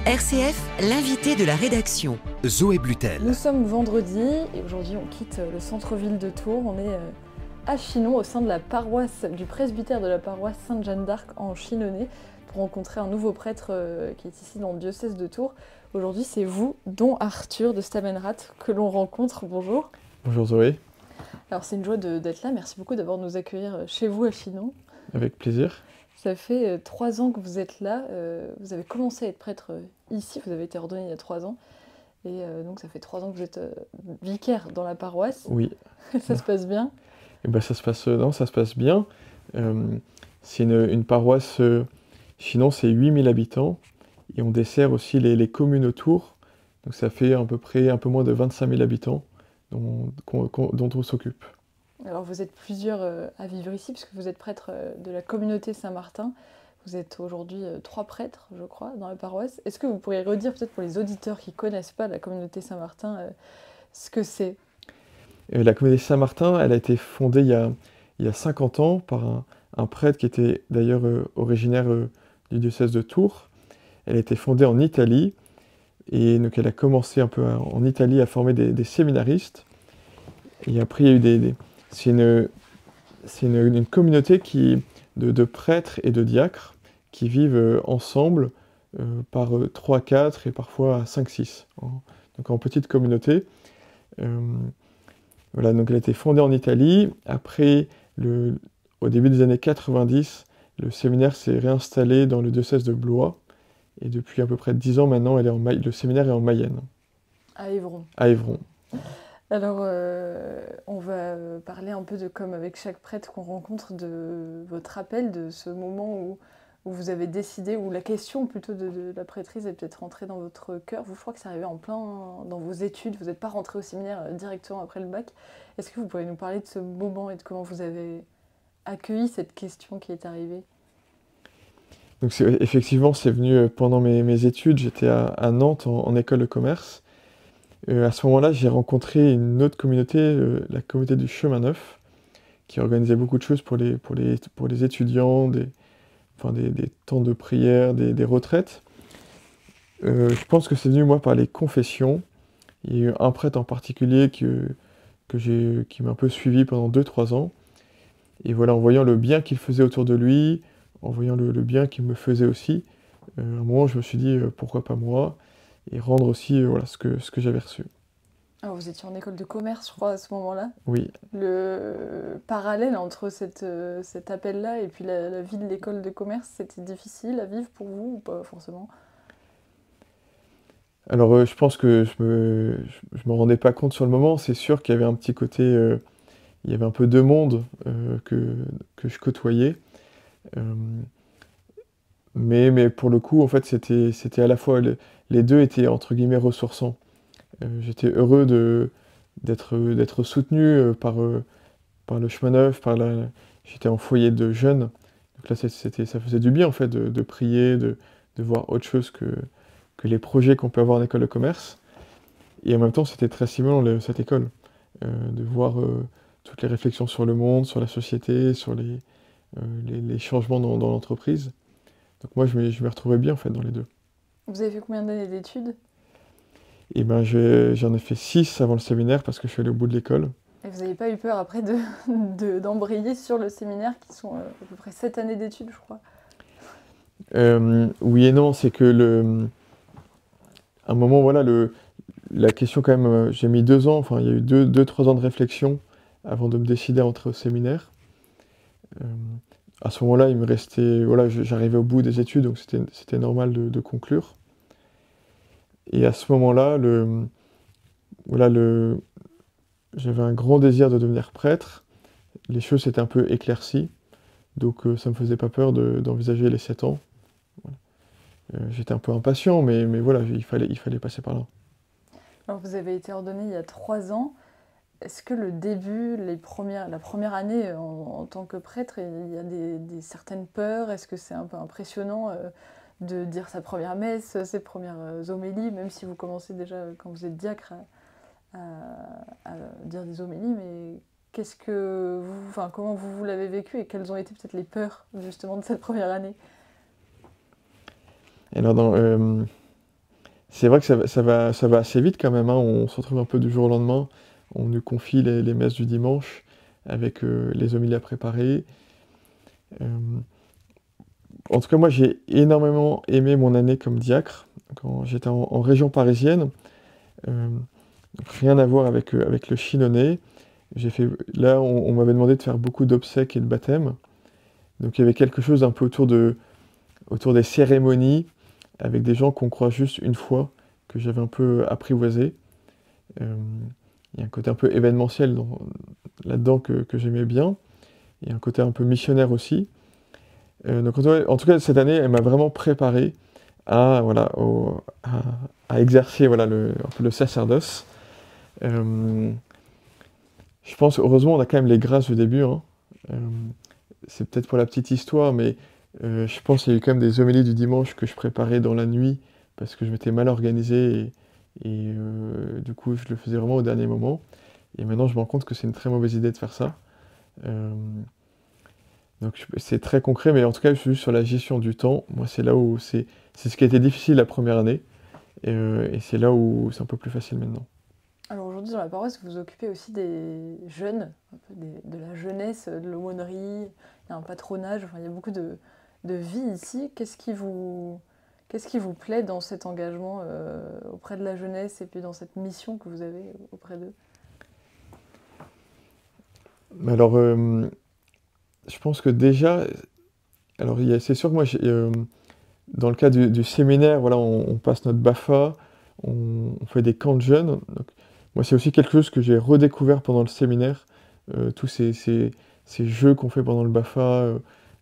RCF, l'invité de la rédaction. Zoé Blutel. Nous sommes vendredi et aujourd'hui on quitte le centre-ville de Tours. On est à Chinon au sein de la paroisse du presbytère de la paroisse Sainte-Jeanne d'Arc en Chinonais pour rencontrer un nouveau prêtre qui est ici dans le diocèse de Tours. Aujourd'hui c'est vous, Don Arthur de Stamenrath, que l'on rencontre. Bonjour. Bonjour Zoé. Alors c'est une joie d'être là, merci beaucoup d'avoir nous accueillir chez vous à Chinon. Avec plaisir. Ça fait 3 ans que vous êtes là, vous avez commencé à être prêtre ici, vous avez été ordonné il y a 3 ans, et donc ça fait 3 ans que vous êtes vicaire dans la paroisse. Oui. Ça se passe bien? Et ben ça se passe bien. C'est une paroisse, Chinon c'est 8000 habitants, et on dessert aussi les communes autour, donc ça fait à peu près un peu moins de 25 000 habitants dont on s'occupe. Alors vous êtes plusieurs à vivre ici, puisque vous êtes prêtre de la communauté Saint-Martin. Vous êtes aujourd'hui 3 prêtres, je crois, dans la paroisse. Est-ce que vous pourriez redire, peut-être pour les auditeurs qui ne connaissent pas la communauté Saint-Martin, ce que c'est? La communauté Saint-Martin, elle a été fondée il y a 50 ans par un prêtre qui était d'ailleurs originaire du diocèse de Tours. Elle a été fondée en Italie, et donc elle a commencé un peu en Italie à former des séminaristes. Et après, il y a eu c'est une communauté de prêtres et de diacres qui vivent ensemble par 3, 4 et parfois 5, 6. Donc en petite communauté. Voilà, donc elle a été fondée en Italie. Après, au début des années 90, le séminaire s'est réinstallé dans le diocèse de Blois. Et depuis à peu près 10 ans maintenant, le séminaire est en Mayenne. À Évron. À Évron. Alors, on va parler un peu comme avec chaque prêtre qu'on rencontre, de votre appel, de ce moment où vous avez décidé, où la question plutôt de la prêtrise est peut-être rentrée dans votre cœur. Vous, je crois que c'est arrivé en plein dans vos études, vous n'êtes pas rentré au séminaire directement après le bac. Est-ce que vous pourriez nous parler de ce moment et de comment vous avez accueilli cette question qui est arrivée? Donc effectivement, c'est venu pendant mes études. J'étais à Nantes en école de commerce. À ce moment-là, j'ai rencontré une autre communauté, la communauté du Chemin Neuf, qui organisait beaucoup de choses pour les étudiants, des temps de prière, des retraites. Je pense que c'est venu, moi, par les confessions. Il y a eu un prêtre en particulier qui m'a un peu suivi pendant 2-3 ans. Et voilà, en voyant le bien qu'il faisait autour de lui, en voyant le bien qu'il me faisait aussi, à un moment, je me suis dit, pourquoi pas moi, et rendre aussi ce que j'avais reçu. Alors vous étiez en école de commerce, je crois, à ce moment-là. Oui. Le parallèle entre cet appel-là et puis la vie de l'école de commerce, c'était difficile à vivre pour vous ou pas forcément? Alors je pense que je me rendais pas compte sur le moment. C'est sûr qu'il y avait un petit côté, il y avait un peu de monde que je côtoyais. Mais pour le coup, en fait, c'était à la fois, les deux étaient entre guillemets ressourçants. J'étais heureux d'être soutenu par le Chemin Neuf, j'étais en foyer de jeunes. Donc là, ça faisait du bien en fait de prier, de voir autre chose que les projets qu'on peut avoir en école de commerce. Et en même temps, c'était très stimulant cette école, de voir toutes les réflexions sur le monde, sur la société, sur les changements dans l'entreprise. Donc moi, je me retrouvais bien en fait dans les deux. Vous avez fait combien d'années d'études? Et ben j'en ai fait 6 avant le séminaire parce que je suis allé au bout de l'école. Et vous n'avez pas eu peur après d'embrayer sur le séminaire qui sont à peu près 7 années d'études, je crois? Oui et non, c'est que à un moment, voilà, la question quand même, j'ai mis 2 ans, enfin il y a eu 2-3 ans de réflexion avant de me décider à entrer au séminaire. À ce moment-là, il me restait, voilà, j'arrivais au bout des études, donc c'était normal de conclure. Et à ce moment-là, j'avais un grand désir de devenir prêtre. Les choses s'étaient un peu éclaircies, donc ça me faisait pas peur d'envisager les 7 ans. Voilà. J'étais un peu impatient, mais voilà, il fallait passer par là. Alors vous avez été ordonné il y a 3 ans. Est-ce que le début, la première année en tant que prêtre, il y a certaines peurs? Est-ce que c'est un peu impressionnant de dire sa première messe, ses premières homélies, même si vous commencez déjà, quand vous êtes diacre, à dire des homélies, mais comment vous l'avez vécu et quelles ont été peut-être les peurs justement de cette première année? Alors c'est vrai que ça va assez vite quand même, hein. On se retrouve un peu du jour au lendemain. On nous confie les messes du dimanche avec les homilies à préparer. Euh, En tout cas, moi, j'ai énormément aimé mon année comme diacre quand j'étais en région parisienne. Euh, donc rien à voir avec le Chinonais. Là, on m'avait demandé de faire beaucoup d'obsèques et de baptêmes. Donc il y avait quelque chose un peu autour des cérémonies, avec des gens qu'on croit juste une fois, que j'avais un peu apprivoisé. Euh, il y a un côté un peu événementiel là-dedans que j'aimais bien. Il y a un côté un peu missionnaire aussi. Donc en tout cas, cette année, elle m'a vraiment préparé voilà, à exercer voilà, un peu le sacerdoce. Euh, je pense, heureusement, on a quand même les grâces au début, hein. Euh, c'est peut-être pour la petite histoire, mais je pense qu'il y a eu quand même des homélies du dimanche que je préparais dans la nuit parce que je m'étais mal organisé et du coup, je le faisais vraiment au dernier moment. Et maintenant, je me rends compte que c'est une très mauvaise idée de faire ça. Euh, donc c'est très concret, mais en tout cas, juste sur la gestion du temps, moi, c'est là où c'est ce qui a été difficile la première année, et c'est là où c'est un peu plus facile maintenant. Alors aujourd'hui, dans la paroisse, vous vous occupez aussi des jeunes, un peu de la jeunesse, de l'aumônerie, il y a un patronage, enfin, il y a beaucoup de vie ici. Qu'est-ce qui vous plaît dans cet engagement auprès de la jeunesse et puis dans cette mission que vous avez auprès d'eux? Alors, je pense que déjà, alors c'est sûr que moi, dans le cadre du séminaire, voilà, on passe notre BAFA, on fait des camps de jeunes. Donc, moi, c'est aussi quelque chose que j'ai redécouvert pendant le séminaire, tous ces jeux qu'on fait pendant le BAFA,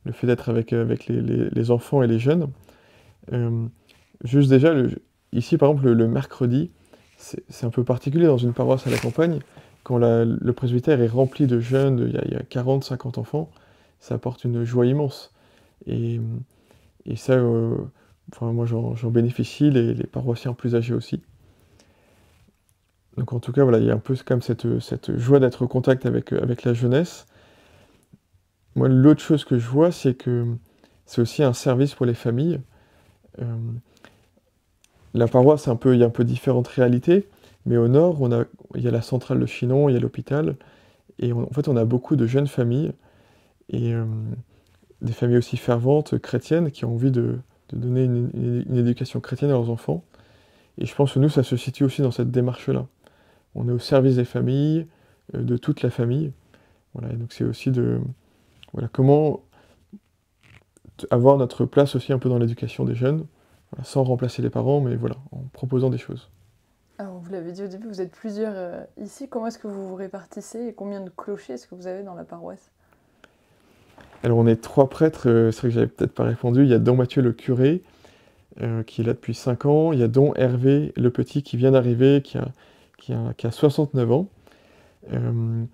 le fait d'être avec les enfants et les jeunes. Euh, Juste déjà, ici, par exemple, le mercredi, c'est un peu particulier dans une paroisse à la campagne. Quand le presbytère est rempli de jeunes, il y a 40, 50 enfants, ça apporte une joie immense. Et, et ça, enfin, moi, j'en bénéficie, les paroissiens plus âgés aussi. Donc en tout cas, voilà, il y a un peu comme cette joie d'être au contact avec la jeunesse. Moi, l'autre chose que je vois, c'est que c'est aussi un service pour les familles. Euh, la paroisse, il y a un peu différentes réalités, mais au nord, il y a la centrale de Chinon, il y a l'hôpital, et en fait, on a beaucoup de jeunes familles, et des familles aussi ferventes, chrétiennes, qui ont envie de donner une éducation chrétienne à leurs enfants. Et je pense que nous, ça se situe aussi dans cette démarche-là. On est au service des familles, de toute la famille. Voilà, et donc c'est aussi voilà, comment avoir notre place aussi un peu dans l'éducation des jeunes, voilà, sans remplacer les parents, mais voilà, en proposant des choses. Alors vous l'avez dit au début, vous êtes plusieurs ici. Comment est-ce que vous vous répartissez et combien de clochers est-ce que vous avez dans la paroisse? Alors on est 3 prêtres, c'est vrai que j'avais peut-être pas répondu. Il y a Don Mathieu le curé, qui est là depuis 5 ans. Il y a Don Hervé le petit qui vient d'arriver, qui a 69 ans. Euh,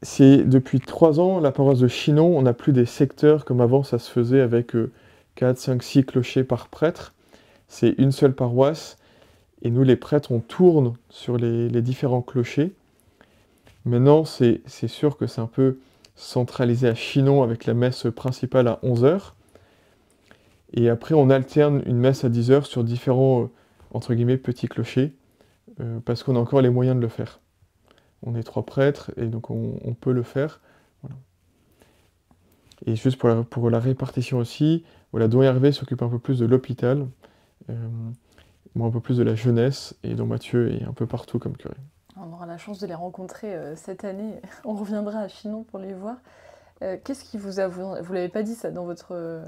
c'est depuis 3 ans, la paroisse de Chinon, on n'a plus des secteurs comme avant, ça se faisait avec 4, 5, 6 clochers par prêtre. C'est une seule paroisse, et nous les prêtres, on tourne sur les différents clochers. Maintenant, c'est sûr que c'est un peu centralisé à Chinon avec la messe principale à 11 heures. Et après, on alterne une messe à 10 heures sur différents, entre guillemets, petits clochers, parce qu'on a encore les moyens de le faire. On est 3 prêtres, et donc on peut le faire. Voilà. Et juste pour la répartition aussi, voilà, Don Hervé s'occupe un peu plus de l'hôpital, moi un peu plus de la jeunesse, et Don Mathieu est un peu partout comme curé. On aura la chance de les rencontrer cette année. On reviendra à Chinon pour les voir. Qu'est-ce qui vous a... Vous l'avez pas dit ça dans votre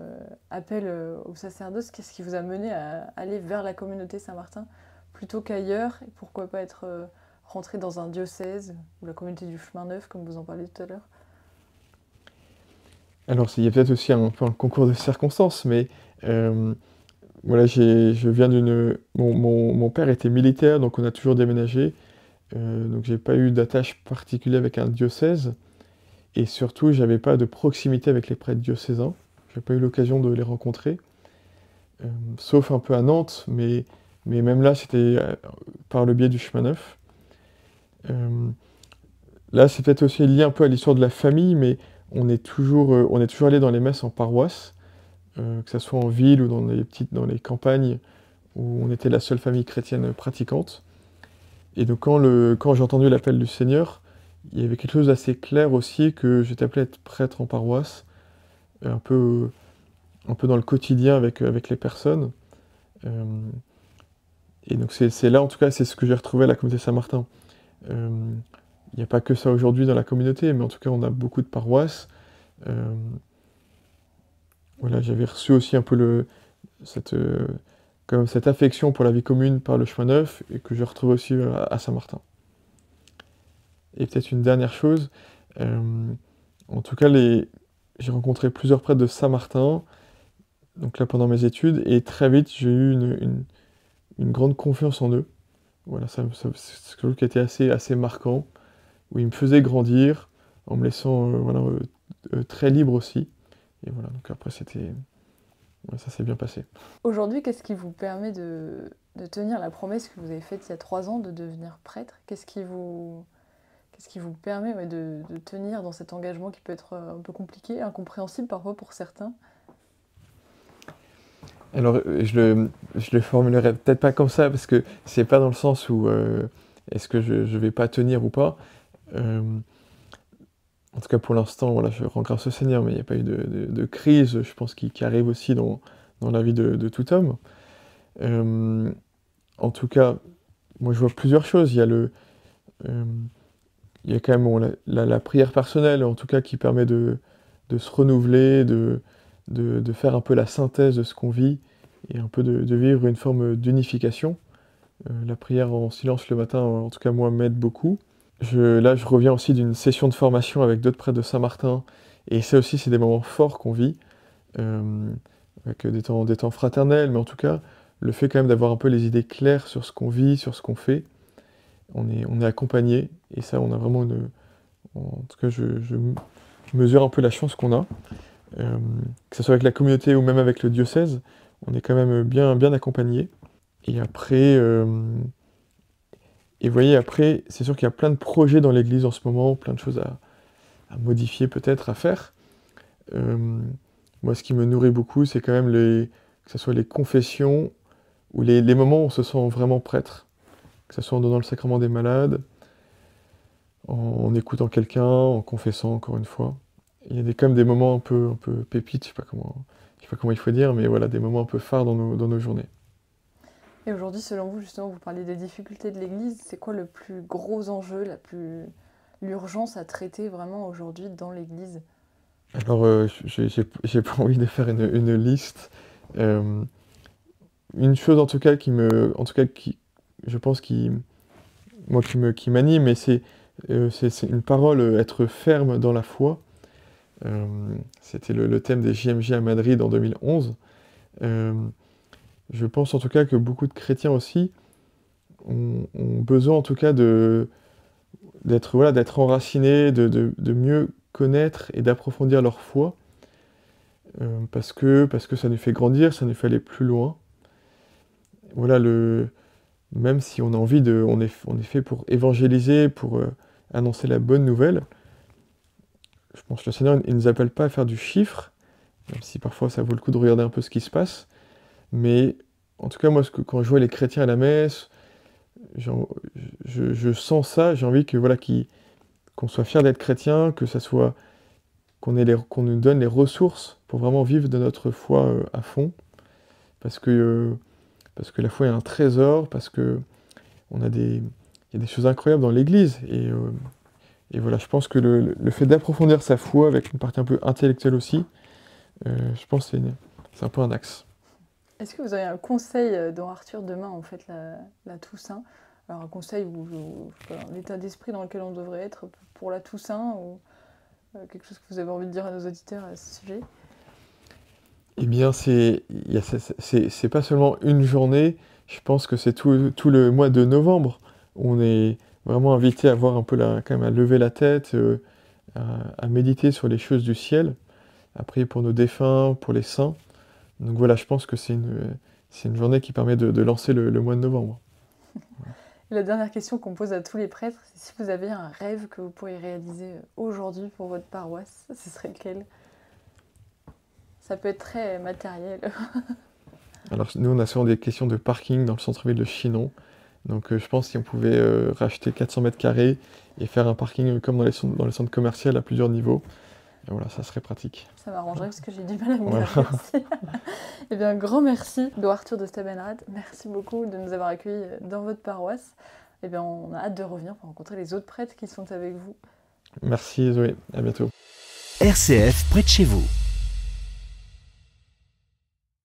appel au sacerdoce, qu'est-ce qui vous a mené à aller vers la communauté Saint-Martin plutôt qu'ailleurs? Et pourquoi pas être rentré dans un diocèse ou la communauté du Chemin Neuf, comme vous en parliez tout à l'heure? Alors, il y a peut-être aussi un peu un concours de circonstances, mais voilà, je viens mon père était militaire, donc on a toujours déménagé. Donc j'ai pas eu d'attache particulière avec un diocèse. Et surtout, j'avais pas de proximité avec les prêtres diocésains. J'ai pas eu l'occasion de les rencontrer. Sauf un peu à Nantes, mais même là, c'était par le biais du chemin neuf. Là, c'est peut-être aussi lié un peu à l'histoire de la famille, mais on est toujours allé dans les messes en paroisse, que ce soit en ville ou dans les campagnes. où on était la seule famille chrétienne pratiquante. Et donc quand j'ai entendu l'appel du Seigneur, il y avait quelque chose d'assez clair aussi que j'étais appelé à être prêtre en paroisse, un peu, un peu dans le quotidien avec les personnes. Euh, et donc c'est là, en tout cas, c'est ce que j'ai retrouvé à la communauté Saint-Martin. Il n'y a pas que ça aujourd'hui dans la communauté, mais en tout cas, on a beaucoup de paroisses. Voilà, j'avais reçu aussi un peu quand même cette affection pour la vie commune par le chemin neuf, et que je retrouve aussi à Saint-Martin. Et peut-être une dernière chose, en tout cas, j'ai rencontré plusieurs prêtres de Saint-Martin, donc là pendant mes études, et très vite j'ai eu une grande confiance en eux. Voilà, c'est quelque chose qui a été assez marquant, où ils me faisaient grandir, en me laissant voilà, très libre aussi. Et voilà, donc après ouais, ça s'est bien passé. Aujourd'hui, qu'est-ce qui vous permet de tenir la promesse que vous avez faite il y a 3 ans de devenir prêtre? Qu'est-ce qui vous permet de tenir dans cet engagement qui peut être un peu compliqué, incompréhensible parfois pour certains? Alors, je le formulerai peut-être pas comme ça, parce que c'est pas dans le sens où est-ce que je vais pas tenir ou pas. Euh, En tout cas, pour l'instant, voilà, je rends grâce au Seigneur, mais il n'y a pas eu de crise, je pense, qui arrive aussi dans la vie de tout homme. Euh, En tout cas, moi, je vois plusieurs choses. Euh, il y a quand même bon, la prière personnelle, en tout cas, qui permet de se renouveler, de faire un peu la synthèse de ce qu'on vit, et un peu de vivre une forme d'unification. La prière en silence le matin, en tout cas, moi, m'aide beaucoup. Là, je reviens aussi d'une session de formation avec d'autres prêtres de Saint-Martin, et ça aussi, c'est des moments forts qu'on vit, euh, avec des temps fraternels, mais en tout cas, le fait quand même d'avoir un peu les idées claires sur ce qu'on vit, sur ce qu'on fait, on est accompagné, et ça, on a vraiment en tout cas, je mesure un peu la chance qu'on a, euh, que ce soit avec la communauté ou même avec le diocèse, on est quand même bien accompagné. Et après, et vous voyez, après, c'est sûr qu'il y a plein de projets dans l'Église en ce moment, plein de choses à modifier peut-être, à faire. Euh, Moi, ce qui me nourrit beaucoup, c'est quand même que ce soit les confessions ou les moments où on se sent vraiment prêtre. Que ce soit en donnant le sacrement des malades, en écoutant quelqu'un, en confessant encore une fois. Il y a quand même des moments un peu pépites, je sais pas comment il faut dire, mais voilà, des moments un peu phares dans nos journées. Et aujourd'hui, selon vous, justement, vous parlez des difficultés de l'Église. C'est quoi le plus gros enjeu, l'urgence à traiter vraiment aujourd'hui dans l'Église? Alors, j'ai pas envie de faire une liste. Euh, une chose en tout cas en tout cas je pense qui m'anime, mais c'est une parole, être ferme dans la foi. C'était le thème des JMJ à Madrid en 2011. Euh, je pense en tout cas que beaucoup de chrétiens aussi ont besoin en tout cas d'être enracinés, de mieux connaître et d'approfondir leur foi, parce que ça nous fait grandir, ça nous fait aller plus loin. Voilà, même si on a envie on est fait pour évangéliser, pour annoncer la bonne nouvelle, je pense que le Seigneur, il ne nous appelle pas à faire du chiffre, même si parfois ça vaut le coup de regarder un peu ce qui se passe, mais en tout cas, moi, quand je vois les chrétiens à la messe, j'en- je sens ça, j'ai envie que voilà, qu'on soit fier d'être chrétien, que ça soit qu'on nous donne les ressources pour vraiment vivre de notre foi à fond, parce que, euh, parce que la foi est un trésor, parce que il y a des choses incroyables dans l'Église, et voilà, je pense que le fait d'approfondir sa foi avec une partie un peu intellectuelle aussi, je pense que c'est un peu un axe. Est-ce que vous avez un conseil dont Arthur demain, en fait, la Toussaint? Alors un conseil je sais pas, l'état d'esprit dans lequel on devrait être pour la Toussaint, ou quelque chose que vous avez envie de dire à nos auditeurs à ce sujet? Eh bien, c'est pas seulement une journée, je pense que c'est tout le mois de novembre. On est vraiment invité à voir un peu quand même à lever la tête, à méditer sur les choses du ciel, à prier pour nos défunts, pour les saints. Donc voilà, je pense que c'est une journée qui permet de lancer le mois de novembre. La dernière question qu'on pose à tous les prêtres, c'est si vous avez un rêve que vous pourriez réaliser aujourd'hui pour votre paroisse, ce serait lequel? Ça peut être très matériel. Alors nous, on a souvent des questions de parking dans le centre-ville de Chinon. Donc je pense si on pouvait racheter 400 mètres carrés et faire un parking comme dans les centres commerciaux à plusieurs niveaux, et voilà, ça serait pratique. Ça m'arrangerait parce que j'ai du mal à me Voilà. garer aussi. Eh bien, grand merci, Do Arthur de Stebenrad. Merci beaucoup de nous avoir accueillis dans votre paroisse. Eh bien, on a hâte de revenir pour rencontrer les autres prêtres qui sont avec vous. Merci Zoé, à bientôt. RCF près de chez vous.